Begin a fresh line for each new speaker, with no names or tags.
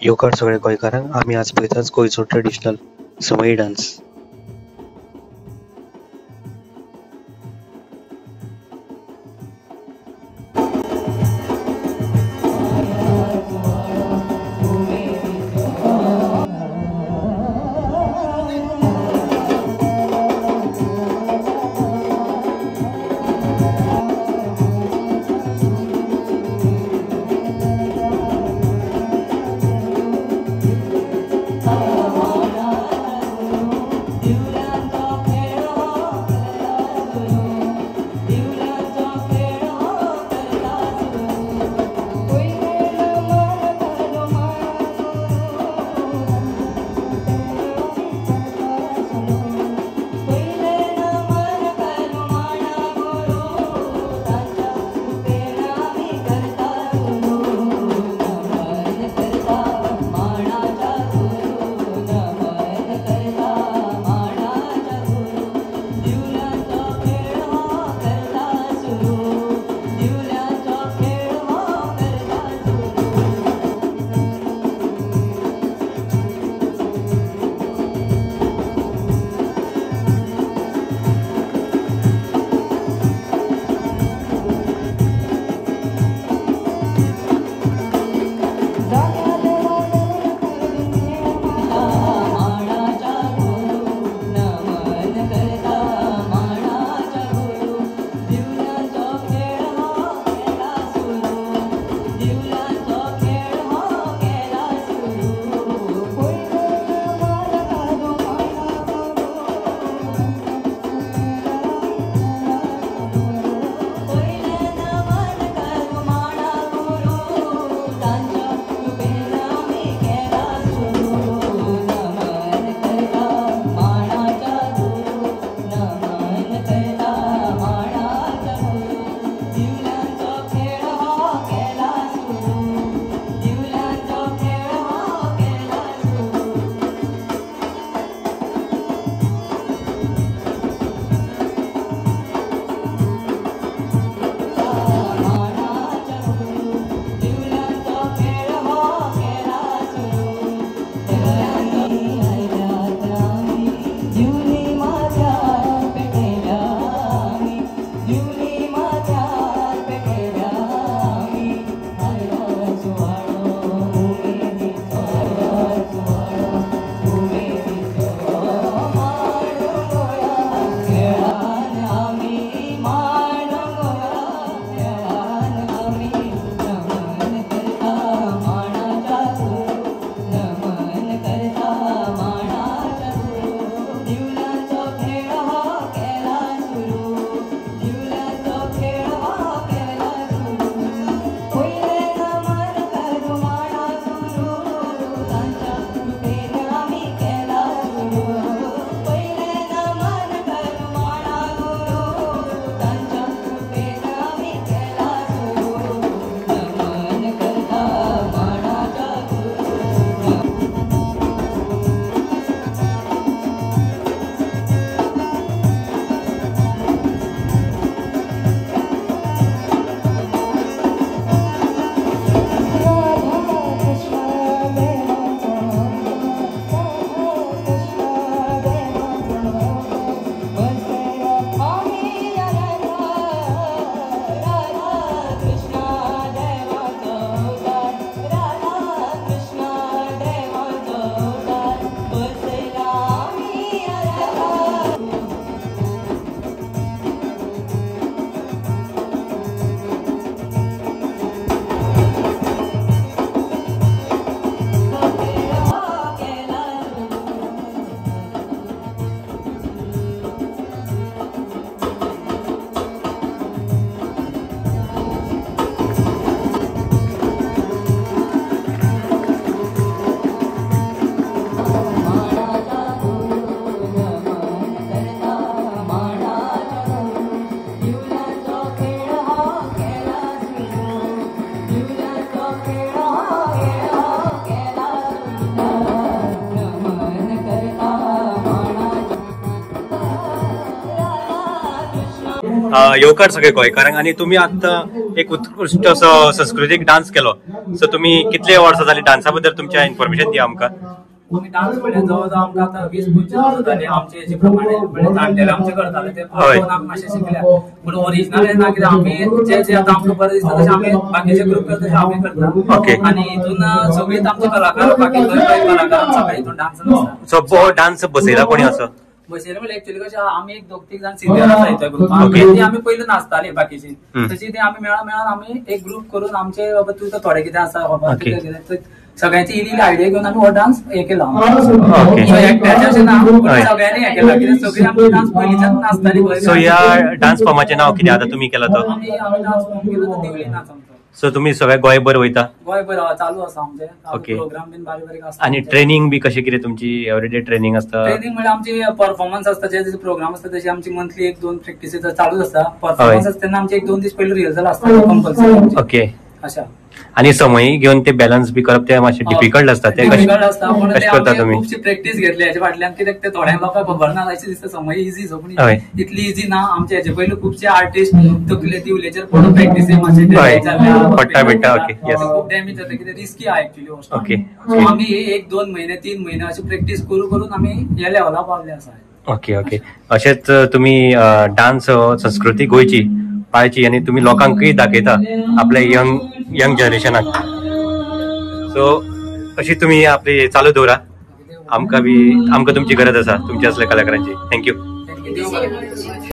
येवकार सगळे गोंयकारांक आमी आज पळयतात गोंयचो ट्रेडिशनल समई डान्स.
येवकार सगळे गोंयकारांक आणि तुम्ही आता एक उत्कृष्ट असो संस्कृतीक डान्स केलो सो तुम्ही कितले वर्सां जाली डान्सा बद्दल तुमच्या इन्फॉर्मेशन दिया आमकां
आम्ही डान्स म्हणजे जवळजवळ आमकां आता 20-25 वर्सां जाली आमचे जे प्रमाणे म्हणजे जाणटेले आमचे करताले ते पळोवन आमी मातशें शिकल्या पूण ओरिजिनल ना कित्याक आमी जे आता आमकां बरें दिसता तशें आमी बाकीचे ग्रुप करता तशें आमी करता आनी हितून सगळीच आमचे कलाकार बाकी कलाकार सगळे हितून डान्स आसता
सो डान्स बसयला कोणी असो
बसयले म्हणजे एक्चुअली कशें आमी एक 2-3 जाण सिनियर आसा त्या ग्रुपान ती आमी पयलीं नाचताली बाकीची तशी ती आमी मेळून आमी एक ग्रुप करून आमचे बाबा तुका थोडे कितें आसा बाबा कितें सगळ्यांची इल्ली आयडिया घेऊन आम्ही हो डान्स हे केला एकट्याचे अशें ना सगळ्यांनी हे केला कित्याक सगळी आमची डान्स पयलींच्यान नाचताली
सो ह्या डान्स फॉर्माचें नांव कितें आतां तुमी केला तो
आमी डान्स फॉर्म केलो तो दिवली नाच आमचो
सो तुम्ही सगळे गोंयभर वयता
गोंयभर चालू आसा आमचे प्रोग्राम बीन बारीक आसता
आणि ट्रेनिंग बी कशें कितें तुमची एवरीडे ट्रेनिंग आसता
ट्रेनिंग म्हणजे आमची परफॉर्मन्स आसता जे प्रोग्राम आसता तशी आमची मंथली 1-2 प्रॅक्टिस चालूच आसता परफॉर्मन्स आसता तेन्ना आमचे 1-2 दीस पयलीं रिहर्सल आसता कंपल्सरी
ओके
अशा
आणि समय घेऊन ते बॅलन्स बी करप ते मातशें डिफिकल्ट आसता ते कशें करता तुमी
खुबशी प्रॅक्टीस घेतली हेच्या फाटल्यान कित्याक ते थोड्या लोकांक खबर ना अशें दिसता समय इझी पूण इतली इझी ना आमचे हेचे पयलीं खुबशे आर्टिस्ट तकले दिवलेचेर पडून प्रॅक्टीस मातशें
पडटा बिडटा ओके यस
खूब डॅमेज जाता कित्याक रिस्की आहा एक्चुअली
ओके
सो आमी 1-2 महिने 3 महिने अशी प्रॅक्टीस करून आमी ह्या लेवला पावले आसा
ओके ओके अशेंच तुमी डान्स संस्कृती गोंयची पाळची आणि तुम्ही लोकांकय दाखयता आपल्या यंग जनरेशनाक सो अशी तुम्ही आपली चालू दवरा आमकां तुमची गरज आसा तुमच्या असल्या कलाकारांची थँक्यू